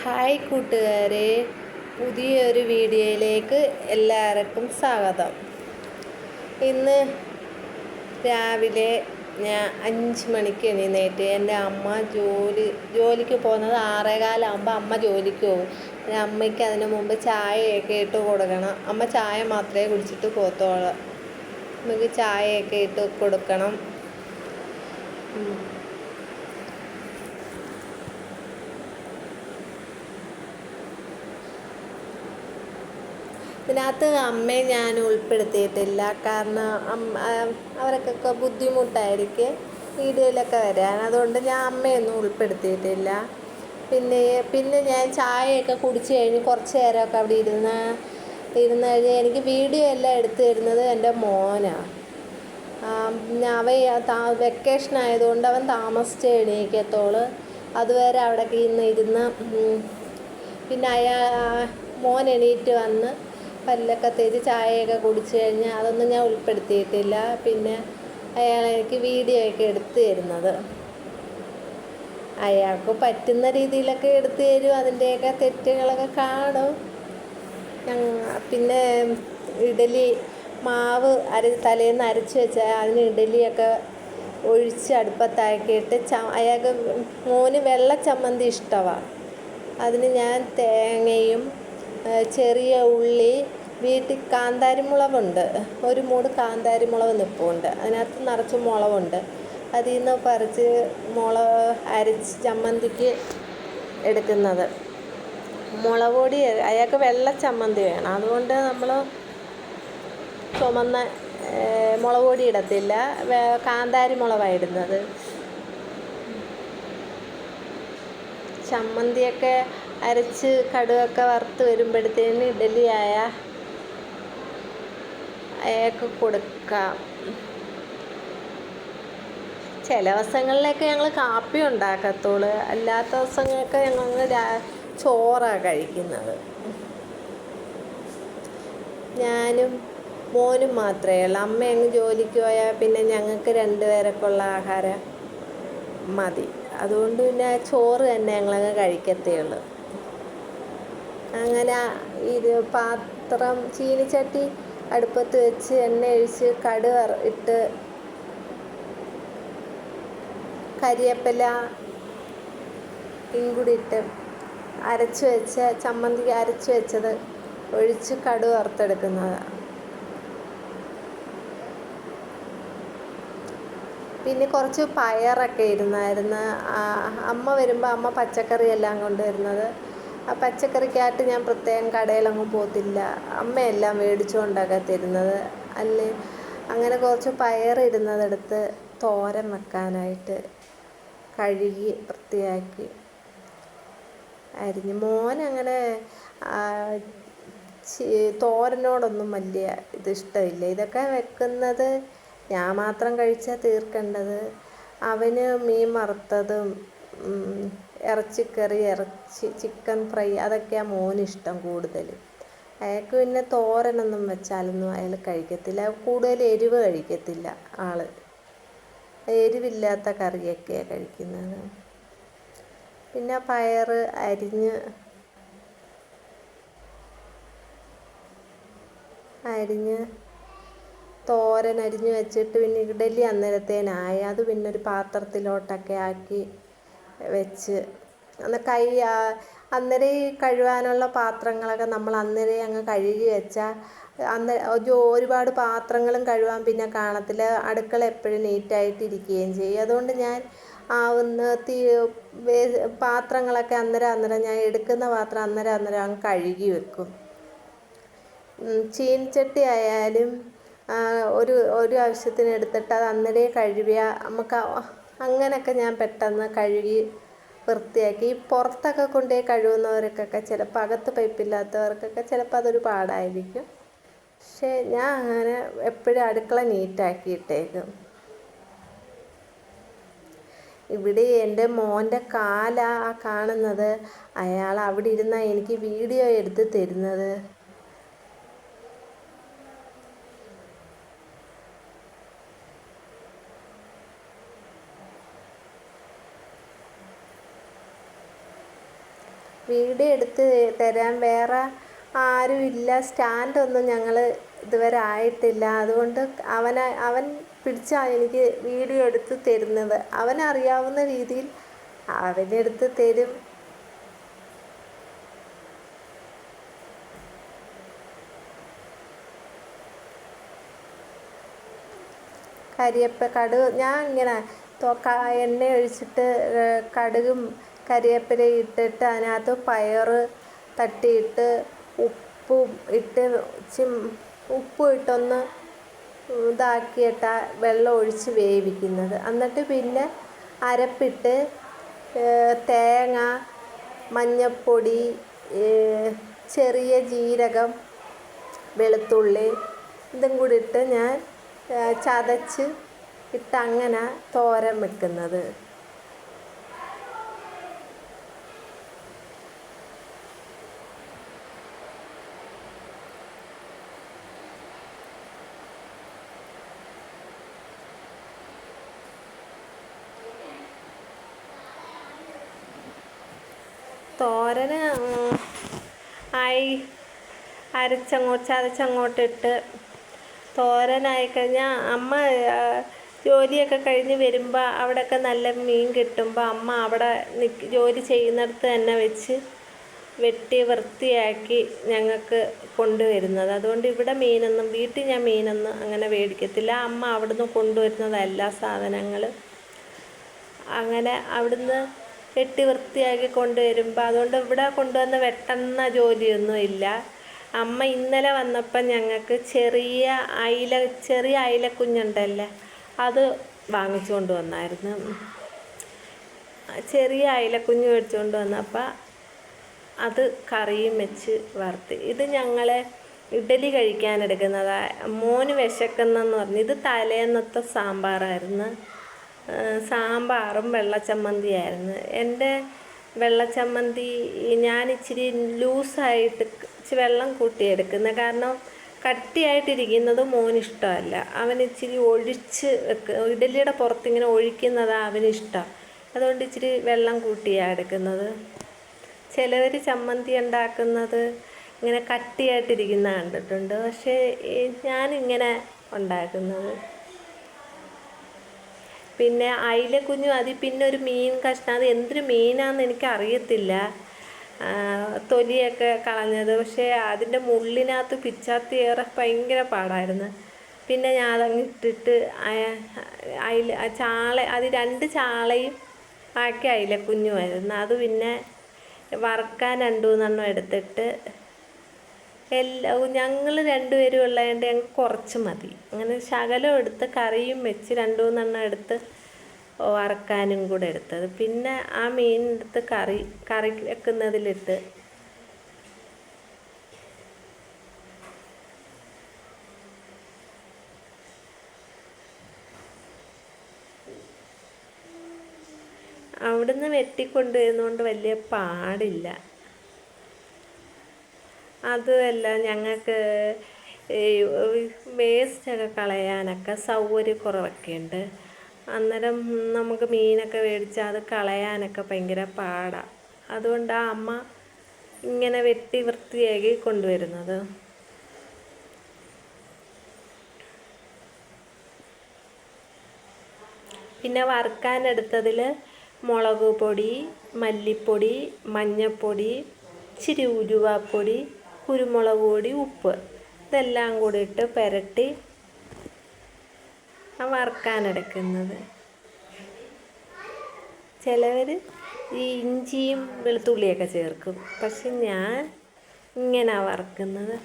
Hi കൂട്ടുകാരെ, പുതിയൊരു വീഡിയോയിലേക്ക് എല്ലാവർക്കും സ്വാഗതം. ഇന്ന് രാവിലെ ഞാൻ 5 മണിക്ക് എഴുന്നേറ്റ് എൻ്റെ അമ്മ ജോലിക്ക് പോകുന്നത് 6:15 അമ്മ ജോലിക്ക് പോകും. അമ്മയ്ക്ക് അതിന് മുമ്പ് ചായയൊക്കെ ഇട്ട് കൊടുക്കണം. അമ്മ ചായ മാത്രമേ കുടിച്ചിട്ട് പോകത്തുള്ളൂ. നമുക്ക് ചായയൊക്കെ ഇട്ട് കൊടുക്കണം. ഇതിനകത്ത് അമ്മയെ ഞാൻ ഉൾപ്പെടുത്തിയിട്ടില്ല, കാരണം അവർക്കൊക്കെ ബുദ്ധിമുട്ടായിരിക്കും വീഡിയോയിലൊക്കെ വരാൻ. അതുകൊണ്ട് ഞാൻ അമ്മയൊന്നും ഉൾപ്പെടുത്തിയിട്ടില്ല. പിന്നെ ഞാൻ ചായയൊക്കെ കുടിച്ച് കഴിഞ്ഞ് കുറച്ച് നേരമൊക്കെ അവിടെ ഇരുന്ന് കഴിഞ്ഞ് എനിക്ക് വീഡിയോ എല്ലാം എടുത്തു തരുന്നത് എൻ്റെ മോനാണ്. വെക്കേഷൻ ആയതുകൊണ്ട് അവൻ താമസിച്ച് എണീക്കത്തുള്ളൂ. അതുവരെ അവിടെ ഇരുന്ന് പിന്നെ മോൻ എണീറ്റ് വന്ന് പല്ലൊക്കെ തേച്ച് ചായയൊക്കെ കുടിച്ച് കഴിഞ്ഞാൽ അതൊന്നും ഞാൻ ഉൾപ്പെടുത്തിയിട്ടില്ല. പിന്നെ അയാൾ എനിക്ക് വീഡിയോ ഒക്കെ എടുത്തു തരുന്നത് അയാൾക്ക് പറ്റുന്ന രീതിയിലൊക്കെ എടുത്തു തരും. അതിൻ്റെയൊക്കെ തെറ്റുകളൊക്കെ കാണും. പിന്നെ ഇഡലി മാവ് തലേന്ന് അരച്ച് വെച്ചാൽ അതിന് ഇഡലിയൊക്കെ ഒഴിച്ച് അടുപ്പത്താക്കിയിട്ട് അയാൾക്ക് മോന് വെള്ള ചമ്മന്തി ഇഷ്ടമാണ്. അതിന് ഞാൻ തേങ്ങയും ചെറിയ ഉള്ളി, വീട്ടിൽ കാന്താരിമുളകുണ്ട്, ഒരു മൂട് കാന്താരിമുളക് നിൽപ്പുണ്ട്, അതിനകത്ത് നിറച്ച് മുളകുണ്ട്. അതിൽ നിന്ന് പറിച്ച് അരച്ച് ചമ്മന്തിക്ക് എടുക്കുന്നത്. മുളക് പൊടി അയാൾക്ക് വെള്ള ചമ്മന്തി വേണം, അതുകൊണ്ട് നമ്മൾ ചുമന്ന മുളക് പൊടി ഇടത്തില്ല, കാന്താരി മുളകാണ് ഇടുന്നത്. ചമ്മന്തിയൊക്കെ അരച്ച് കടുകൊക്കെ വറുത്ത് വരുമ്പോഴത്തേന് ഇഡലി അയാൾക്ക് കൊടുക്കാം. ചില ദിവസങ്ങളിലൊക്കെ ഞങ്ങൾ കാപ്പി ഉണ്ടാക്കത്തുള്ളൂ, അല്ലാത്ത ദിവസങ്ങളൊക്കെ ഞങ്ങൾ ചോറാണ് കഴിക്കുന്നത്. ഞാനും മോനും മാത്രമേ ഉള്ളൂ. അമ്മ അങ്ങ് ജോലിക്ക് പോയാൽ പിന്നെ ഞങ്ങൾക്ക് 2 പേർക്കുള്ള ആഹാരം മതി. അതുകൊണ്ട് പിന്നെ ചോറ് തന്നെ ഞങ്ങളങ്ങ് കഴിക്കത്തേ ഉള്ളൂ. അങ്ങനെ ചീനിച്ചട്ടി അടുപ്പത്ത് വെച്ച് എണ്ണ ഒഴിച്ച് കടുക് ഇട്ട് കരിവേപ്പില കൂടി ഇട്ട് ചമ്മന്തി അരച്ച് വെച്ചത് ഒഴിച്ച് കടുക് വറുത്തെടുക്കുന്നതാണ്. പിന്നെ കുറച്ച് പയറൊക്കെ ഇരുന്നായിരുന്നു. അമ്മ വരുമ്പോൾ അമ്മ പച്ചക്കറിയെല്ലാം കൊണ്ടുവരുന്നത്. ആ പച്ചക്കറിക്കായിട്ട് ഞാൻ പ്രത്യേകം കടയിലൊന്നും പോകത്തില്ല, അമ്മയെല്ലാം മേടിച്ചുകൊണ്ടൊക്കെ തരുന്നത്. അങ്ങനെ കുറച്ച് പയറിരുന്നതെടുത്ത് തോരൻ വെക്കാനായിട്ട് കഴുകി വൃത്തിയാക്കി അരിഞ്ഞ്. മോനങ്ങനെ തോരനോടൊന്നും വലിയ ഇതിഷ്ടമില്ല. ഇതൊക്കെ വെക്കുന്നത് ഞാൻ മാത്രം കഴിച്ചാൽ തീർക്കേണ്ടത്. അവന് മീൻ വറുത്തതും ഇറച്ചിക്കറി, ചിക്കൻ ഫ്രൈ അതൊക്കെയാണ് മോനിഷ്ടം കൂടുതൽ. അയാൾക്ക് പിന്നെ തോരനൊന്നും വെച്ചാലൊന്നും അയാൾ കഴിക്കത്തില്ല. കൂടുതൽ എരിവ് കഴിക്കത്തില്ല ആൾ. എരിവില്ലാത്ത കറിയൊക്കെയാണ് കഴിക്കുന്നത്. പിന്നെ പയർ അരിഞ്ഞ് തോരൻ അരിഞ്ഞ് വെച്ചിട്ട് പിന്നെ ഇഡലി അന്നേരത്തേനായി. അത് പിന്നെ ഒരു പാത്രത്തിലോട്ടൊക്കെ ആക്കി വെച്ച് അന്നേരം ഈ കഴുകാനുള്ള പാത്രങ്ങളൊക്കെ നമ്മൾ അന്നേരം അങ്ങ് കഴുകി വെച്ചാൽ ഒരുപാട് പാത്രങ്ങളും കഴുകാൻ പിന്നെ കാണത്തില്ല. അടുക്കള എപ്പോഴും നീറ്റായിട്ടിരിക്കുകയും ചെയ്യും. അതുകൊണ്ട് ഞാൻ പാത്രങ്ങളൊക്കെ അന്നേരം ഞാൻ എടുക്കുന്ന പാത്രം അന്നേരം അങ്ങ് കഴുകി വെക്കും. ചീനിച്ചട്ടി ആയാലും ഒരു ആവശ്യത്തിന് എടുത്തിട്ട് അത് അന്നേരം കഴുകിയാൽ നമുക്ക് അങ്ങനെയൊക്കെ ഞാൻ പെട്ടെന്ന് കഴുകി വൃത്തിയാക്കി. പുറത്തൊക്കെ കൊണ്ടുപോയി കഴുകുന്നവർക്കൊക്കെ ചിലപ്പോൾ അകത്ത് പൈപ്പില്ലാത്തവർക്കൊക്കെ ചിലപ്പോൾ അതൊരു പാടായിരിക്കും. പക്ഷേ ഞാൻ അങ്ങനെ എപ്പോഴും അടുക്കള നീറ്റാക്കിയിട്ടേക്കും. ഇവിടെ എൻ്റെ മോൻ്റെ കാലാണ് കാണുന്നത്. അയാൾ അവിടെ ഇരുന്നാണ് എനിക്ക് വീഡിയോ എടുത്ത് തരുന്നത്. വീഡിയോ എടുത്ത് തരാൻ വേറെ ആരും ഇല്ല. സ്റ്റാൻഡൊന്നും ഞങ്ങൾ ഇതുവരെ ആയിട്ടില്ല. അതുകൊണ്ട് അവൻ പിടിച്ചാണ് എനിക്ക് വീഡിയോ എടുത്ത് തരുന്നത്. അവനറിയാവുന്ന രീതിയിൽ അവനെടുത്ത് തരും. ഞാൻ ഇങ്ങനെ എണ്ണ ഒഴിച്ചിട്ട് കടുകും കരിവേപ്പിലയും ഇട്ടിട്ട് അതിനകത്ത് പയർ തട്ടിയിട്ട് ഉപ്പും ഇട്ടൊന്ന് ഇതാക്കിയിട്ടാണ് വെള്ളം ഒഴിച്ച് വേവിക്കുന്നത്. എന്നിട്ട് പിന്നെ അരപ്പിട്ട് തേങ്ങ, മഞ്ഞൾപ്പൊടി, ചെറിയ ജീരകം, വെളുത്തുള്ളി ഇതും കൂടി ഇട്ട് ഞാൻ ചതച്ച് അങ്ങനെ തോരൻ വെക്കുന്നത്. തോരന് ചതച്ചങ്ങോട്ടിട്ട് തോരനായി കഴിഞ്ഞാൽ അമ്മ ജോലിയൊക്കെ കഴിഞ്ഞ് വരുമ്പോൾ അവിടെയൊക്കെ നല്ല മീൻ കിട്ടുമ്പോൾ അമ്മ അവിടെ ജോലി ചെയ്യുന്നിടത്ത് തന്നെ വെച്ച് വെട്ടി വൃത്തിയാക്കി ഞങ്ങൾക്ക് കൊണ്ടുവരുന്നത്. അതുകൊണ്ട് ഇവിടെ വീട്ടിൽ ഞാൻ മീനൊന്നും അങ്ങനെ മേടിക്കത്തില്ല. അമ്മ അവിടുന്ന് കൊണ്ടുവരുന്നത് എല്ലാ സാധനങ്ങളും അങ്ങനെ അവിടുന്ന് വെട്ടി വൃത്തിയാക്കി കൊണ്ടുവരുമ്പോൾ അതുകൊണ്ട് ഇവിടെ കൊണ്ടുവന്ന് വെട്ടുന്ന ജോലിയൊന്നും ഇല്ല. അമ്മ ഇന്നലെ വന്നപ്പം ഞങ്ങൾക്ക് ചെറിയ അയിലക്കുഞ്ഞുണ്ടല്ലേ, അത് വാങ്ങിച്ചു കൊണ്ട് വന്നായിരുന്നു. ചെറിയ അയിലക്കുഞ്ഞ് മേടിച്ചുകൊണ്ട് വന്നപ്പോൾ അത് കറിയും വെച്ച് വറുത്ത്. ഇത് ഞങ്ങൾ ഇഡലി കഴിക്കാനെടുക്കുന്നതാണ്. മോന് വിശക്കുന്നെന്ന് പറഞ്ഞ്. ഇത് തലേന്നത്തെ സാമ്പാറായിരുന്നു. സാമ്പാറും വെള്ളച്ചമ്മന്തിയായിരുന്നു. എൻ്റെ വെള്ളച്ചമ്മന്തി ഞാൻ ഇച്ചിരി ലൂസായിട്ട് വെള്ളം കൂട്ടിയെടുക്കുന്നത്. കാരണം കട്ടിയായിട്ടിരിക്കുന്നത് മോനിഷ്ടമല്ല. അവനിച്ചിരി ഒഴിച്ച് ഇഡലിയുടെ പുറത്തിങ്ങനെ ഒഴിക്കുന്നതാണ് അവനിഷ്ടം. അതുകൊണ്ട് ഇച്ചിരി വെള്ളം കൂട്ടിയാണ് എടുക്കുന്നത്. ചിലവർ ചമ്മന്തി ഉണ്ടാക്കുന്നത് ഇങ്ങനെ കട്ടിയായിട്ടിരിക്കുന്ന കണ്ടിട്ടുണ്ട്. പക്ഷേ ഞാനിങ്ങനെ ഉണ്ടാക്കുന്നത്. പിന്നെ അയിലക്കുഞ്ഞും പിന്നെ ഒരു മീൻ കഷ്ണം, അത് എന്തൊരു മീനാണെന്ന് എനിക്കറിയത്തില്ല, തൊലിയൊക്കെ കളഞ്ഞത്. പക്ഷേ അതിൻ്റെ മുള്ളിനകത്ത് പിച്ചാത്തിയേറെ ഭയങ്കര പാടായിരുന്നു. പിന്നെ ഞാൻ അതങ്ങ് ഇട്ടിട്ട് അത് 2 ചാളയും ബാക്കി അയിലക്കുഞ്ഞുമായിരുന്നു. അത് പിന്നെ വറുക്കാൻ 2-3 എടുത്തിട്ട് ഞങ്ങൾ 2 പേരും ഉള്ളതുകൊണ്ട് ഞങ്ങൾക്ക് കുറച്ച് മതി. അങ്ങനെ ശകലം എടുത്ത് കറിയും വെച്ച് 2-3 എടുത്ത് വറുക്കാനും കൂടെ എടുത്തത്. പിന്നെ ആ മീൻ എടുത്ത് കറി വെക്കുന്നതിലിട്ട് അവിടുന്ന് വെട്ടിക്കൊണ്ടുവരുന്നതുകൊണ്ട് വലിയ പാടില്ല. അതുമല്ല ഞങ്ങൾക്ക് വേസ്റ്റൊക്കെ കളയാനൊക്കെ സൗകര്യക്കുറവൊക്കെ ഉണ്ട്. അന്നേരം നമുക്ക് മീനൊക്കെ മേടിച്ചാൽ അത് കളയാനൊക്കെ ഭയങ്കര പാടാണ്. അതുകൊണ്ടാണ് അമ്മ ഇങ്ങനെ വെട്ടി വൃത്തിയാക്കി കൊണ്ടുവരുന്നത്. പിന്നെ വറുക്കാനെടുത്തതിൽ മുളക് പൊടി, മല്ലിപ്പൊടി, മഞ്ഞൾപ്പൊടി, ഇച്ചിരി ഉലുവാപ്പൊടി, കുരുമുളക് പൊടി, ഉപ്പ് ഇതെല്ലാം കൂടി ഇട്ട് പുരട്ടി വറുക്കാനെടുക്കുന്നത്. ചിലവർ ഈ ഇഞ്ചിയും വെളുത്തുള്ളിയൊക്കെ ചേർക്കും. പക്ഷെ ഞാൻ ഇങ്ങനെയാണ് വറുക്കുന്നത്.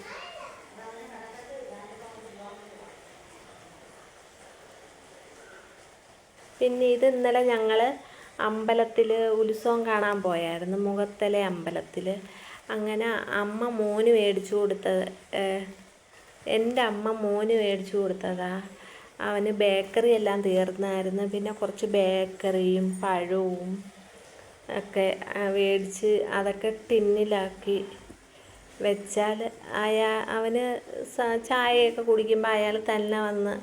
പിന്നെ ഇത് ഇന്നലെ ഞങ്ങൾ അമ്പലത്തിൽ ഉത്സവം കാണാൻ പോയായിരുന്നു, മുഖത്തലെ അമ്പലത്തിൽ. അങ്ങനെ അമ്മ മോന് മേടിച്ചു കൊടുത്തത്, എൻ്റെ അമ്മ മോന് മേടിച്ചു കൊടുത്തതാണ്. അവന് ബേക്കറി എല്ലാം തീർന്നായിരുന്നു. പിന്നെ കുറച്ച് ബേക്കറിയും പഴവും ഒക്കെ മേടിച്ച് അതൊക്കെ ടിന്നിലാക്കി വെച്ചാൽ അവന് ചായയൊക്കെ കുടിക്കുമ്പോൾ അയാൾ തന്നെ വന്ന്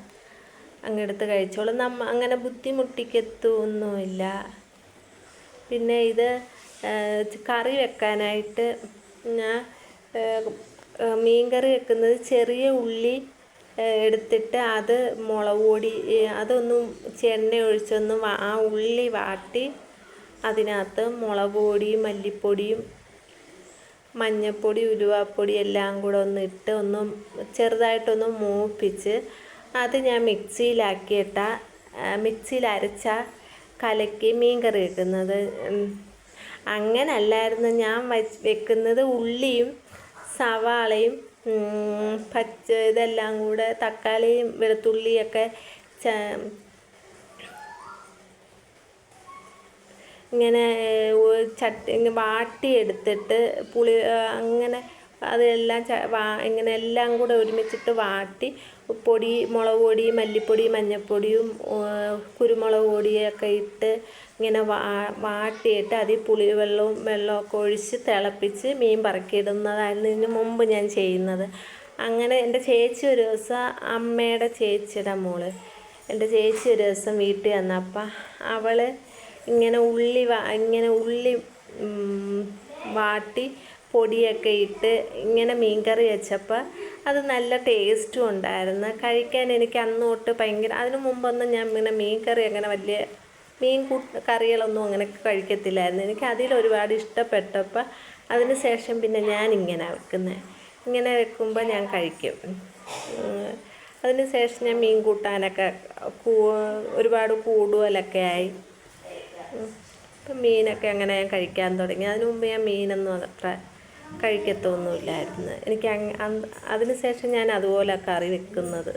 അങ്ങെടുത്ത് കഴിച്ചോളും. അങ്ങനെ ബുദ്ധിമുട്ടിക്കത്തൊന്നുമില്ല. പിന്നെ ഇത് കറി വെക്കാനായിട്ട് ഞാൻ മീൻ കറി വെക്കുന്നത് ചെറിയ ഉള്ളി എടുത്തിട്ട് അത് മുളക് പൊടി അതൊന്നും എണ്ണ ഒഴിച്ചൊന്ന് ആ ഉള്ളി വാട്ടി അതിനകത്ത് മുളക് പൊടിയും മല്ലിപ്പൊടിയും മഞ്ഞൾപ്പൊടി ഉലുവാപ്പൊടി എല്ലാം കൂടെ ഒന്ന് ഇട്ട് ഒന്ന് ചെറുതായിട്ടൊന്ന് മൂപ്പിച്ച് അത് ഞാൻ മിക്സിയിൽ അരച്ച കലക്കി മീൻ കറി വെക്കുന്നത്. അങ്ങനല്ലായിരുന്നു ഞാൻ വെക്കുന്നത്. ഉള്ളിയും സവാളയും ഇതെല്ലാം കൂടെ തക്കാളിയും വെളുത്തുള്ളിയൊക്കെ ഇങ്ങനെ വാട്ടിയെടുത്തിട്ട് അങ്ങനെ അതെല്ലാം ഇങ്ങനെ എല്ലാം കൂടെ ഒരുമിച്ചിട്ട് വാട്ടി മുളക് പൊടി മല്ലിപ്പൊടി മഞ്ഞൾപ്പൊടിയും കുരുമുളക് പൊടിയൊക്കെ ഇട്ട് ഇങ്ങനെ വാട്ടിയിട്ട് അതിൽ വെള്ളമൊക്കെ ഒഴിച്ച് തിളപ്പിച്ച് മീൻ പറക്കിയിടുന്നതായിരുന്നു ഇതിന് മുമ്പ് ഞാൻ ചെയ്യുന്നത്. അങ്ങനെ എൻ്റെ ചേച്ചി ഒരു ദിവസം അമ്മയുടെ ചേച്ചിയുടെ മോള് എൻ്റെ ചേച്ചി ഒരു ദിവസം വീട്ടിൽ വന്നപ്പോൾ അവൾ ഇങ്ങനെ ഉള്ളി വാട്ടി പൊടിയൊക്കെ ഇട്ട് ഇങ്ങനെ മീൻ കറി വെച്ചപ്പോൾ അത് നല്ല ടേസ്റ്റും ഉണ്ടായിരുന്നു. കഴിക്കാൻ എനിക്ക് അന്ന് തൊട്ട് ഭയങ്കര, അതിനു മുമ്പൊന്നും ഞാൻ ഇങ്ങനെ മീൻ കറി അങ്ങനെ വലിയ കറികളൊന്നും അങ്ങനെ കഴിക്കത്തില്ലായിരുന്നു. എനിക്ക് അതിലൊരുപാട് ഇഷ്ടപ്പെട്ടപ്പോൾ അതിന് ശേഷം പിന്നെ ഞാനിങ്ങനെ വെക്കുന്നത്. ഇങ്ങനെ വെക്കുമ്പോൾ ഞാൻ കഴിക്കും. അതിന് ശേഷം ഞാൻ മീൻ കൂട്ടാനൊക്കെ ഒരുപാട് കൂടുതലൊക്കെ ആയി. ഇപ്പം മീനൊക്കെ അങ്ങനെ ഞാൻ കഴിക്കാൻ തുടങ്ങി. അതിനു മുമ്പ് ഞാൻ മീനൊന്നും അത്ര കഴിക്കത്തൊന്നുമില്ലായിരുന്നു. എനിക്ക് അതിന് ശേഷം ഞാൻ അതുപോലെ കറി വെക്കുന്നത്.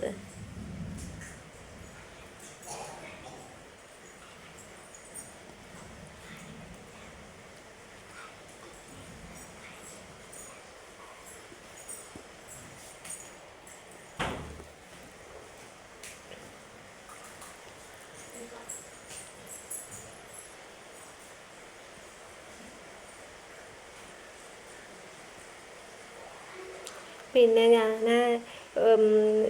പിന്നെ ഞാൻ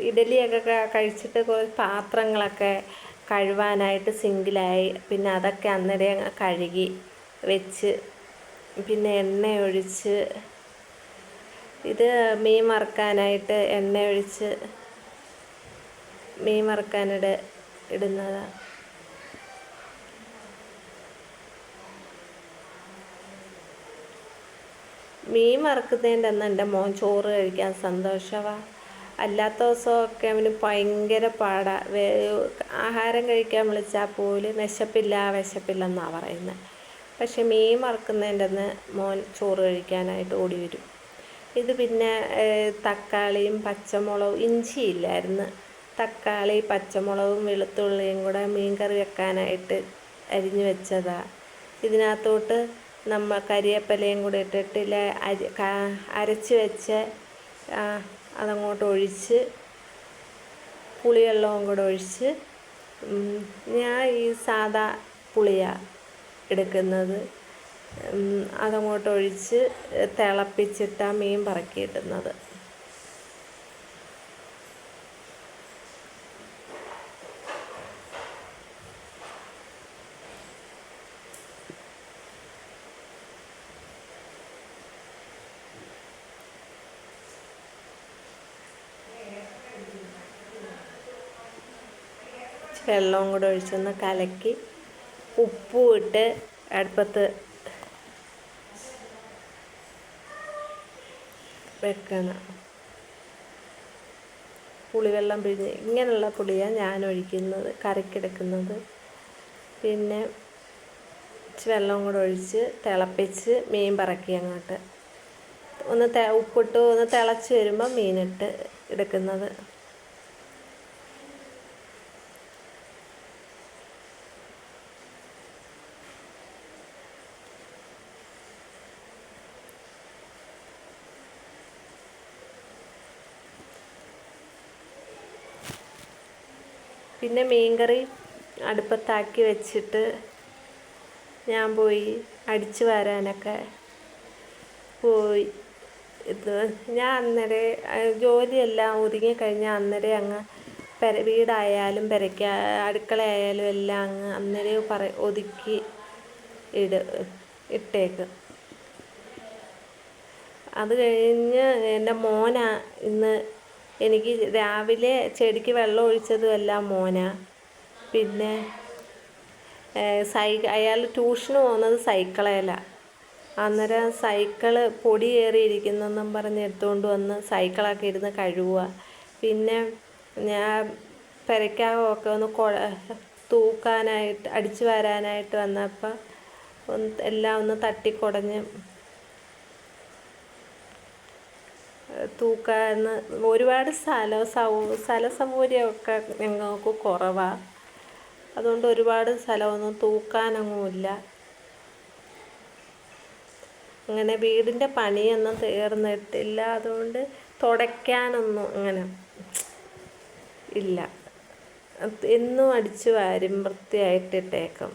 ഇഡലിയൊക്കെ കഴിച്ചിട്ട് കുറേ പാത്രങ്ങളൊക്കെ കഴുകാനായിട്ട് സിങ്കിലായി. പിന്നെ അതൊക്കെ അന്നേരം കഴുകി വെച്ച് പിന്നെ എണ്ണയൊഴിച്ച് ഇത് മീൻ വറുക്കാനായിട്ട് എണ്ണയൊഴിച്ച് മീൻ ഇടുന്നതാണ്. മീൻ വറുക്കുന്നതിൻ്റെ അന്ന് എൻ്റെ മോൻ ചോറ് കഴിക്കാൻ സന്തോഷമാണ്. അല്ലാത്ത ദിവസമൊക്കെ അവന് ഭയങ്കര പാടാണ്. ആഹാരം കഴിക്കാൻ വിളിച്ചാൽ പോലും വിശപ്പില്ലെന്നാണ് പറയുന്നത്. പക്ഷെ മീൻ വറുക്കുന്നതിൻ്റെ അന്ന് മോൻ ചോറ് കഴിക്കാനായിട്ട് ഓടി വരും. ഇത് പിന്നെ തക്കാളിയും പച്ചമുളകും ഇഞ്ചിയില്ലായിരുന്നു. തക്കാളി പച്ചമുളകും വെളുത്തുള്ളിയും കൂടെ മീൻ കറി വെക്കാനായിട്ട് അരിഞ്ഞു വെച്ചതാണ്. ഇതിനകത്തോട്ട് നമ്മൾ കരിവേപ്പിലയും കൂടെ ഇട്ടിട്ട് അരച്ച് വെച്ച് അതങ്ങോട്ട് ഒഴിച്ച് പുളിവെള്ളവും കൂടെ ഒഴിച്ച്, ഞാൻ ഈ സാദാ പുളിയാണ് എടുക്കുന്നത്, അതങ്ങോട്ട് ഒഴിച്ച് തിളപ്പിച്ചിട്ടാണ് മീൻ പറക്കിയിടുന്നത്. വെള്ളവും കൂടെ ഒഴിച്ചൊന്ന് കലക്കി ഉപ്പും ഇട്ട് അടുപ്പത്ത് വെക്കണം. പുളിവെള്ളം പിഴിഞ്ഞ് ഇങ്ങനെയുള്ള പുളിയാണ് ഞാൻ ഒഴിക്കുന്നത്, കറിക്കെടുക്കുന്നത്. പിന്നെ വെള്ളവും കൂടെ ഒഴിച്ച് തിളപ്പിച്ച് മീൻ പറക്കി അങ്ങോട്ട് ഉപ്പിട്ട് ഒന്ന് തിളച്ച് വരുമ്പോൾ മീനിട്ട് എടുക്കുന്നത്. പിന്നെ മീൻകറി അടുപ്പത്താക്കി വെച്ചിട്ട് ഞാൻ പോയി അടിച്ചു വാരാനൊക്കെ പോയി. ഞാൻ അന്നേരം ജോലിയെല്ലാം ഒതുങ്ങിക്കഴിഞ്ഞാൽ അന്നേരം അങ്ങ് വീടായാലും അടുക്കളയായാലും എല്ലാം അങ്ങ് അന്നേരം ഒതുക്കി ഇട്ടേക്ക്. അത് കഴിഞ്ഞ് എൻ്റെ മോനാ ഇന്ന് എനിക്ക് രാവിലെ ചെടിക്ക് വെള്ളം ഒഴിച്ചതും എല്ലാം മോനാ. പിന്നെ അയാൾ ട്യൂഷന് പോകുന്നത് സൈക്കിളേലാണ്. അന്നേരം സൈക്കിള് പൊടി കയറിയിരിക്കുന്നെന്നും പറഞ്ഞ് എടുത്തുകൊണ്ട് വന്ന് സൈക്കിളൊക്കെ ഇരുന്ന് കഴുകുക. പിന്നെ ഞാൻ പെരയ്ക്കകമൊക്കെ ഒന്ന് തൂക്കാനായിട്ട് അടിച്ചു വാരാനായിട്ട് വന്നപ്പോൾ എല്ലാം ഒന്ന് തട്ടിക്കുടഞ്ഞ് തൂക്കാന്ന് ഒരുപാട് സ്ഥല സൗകര്യമൊക്കെ ഞങ്ങൾക്ക് കുറവാണ്. അതുകൊണ്ട് ഒരുപാട് സ്ഥലമൊന്നും തൂക്കാനൊന്നുമില്ല. അങ്ങനെ വീടിൻ്റെ പണിയൊന്നും തീർന്നിട്ടില്ല. അതുകൊണ്ട് തുടയ്ക്കാനൊന്നും അങ്ങനെ ഇല്ല. എന്നും അടിച്ചു വാരും, വൃത്തിയായിട്ടിട്ടേക്കും.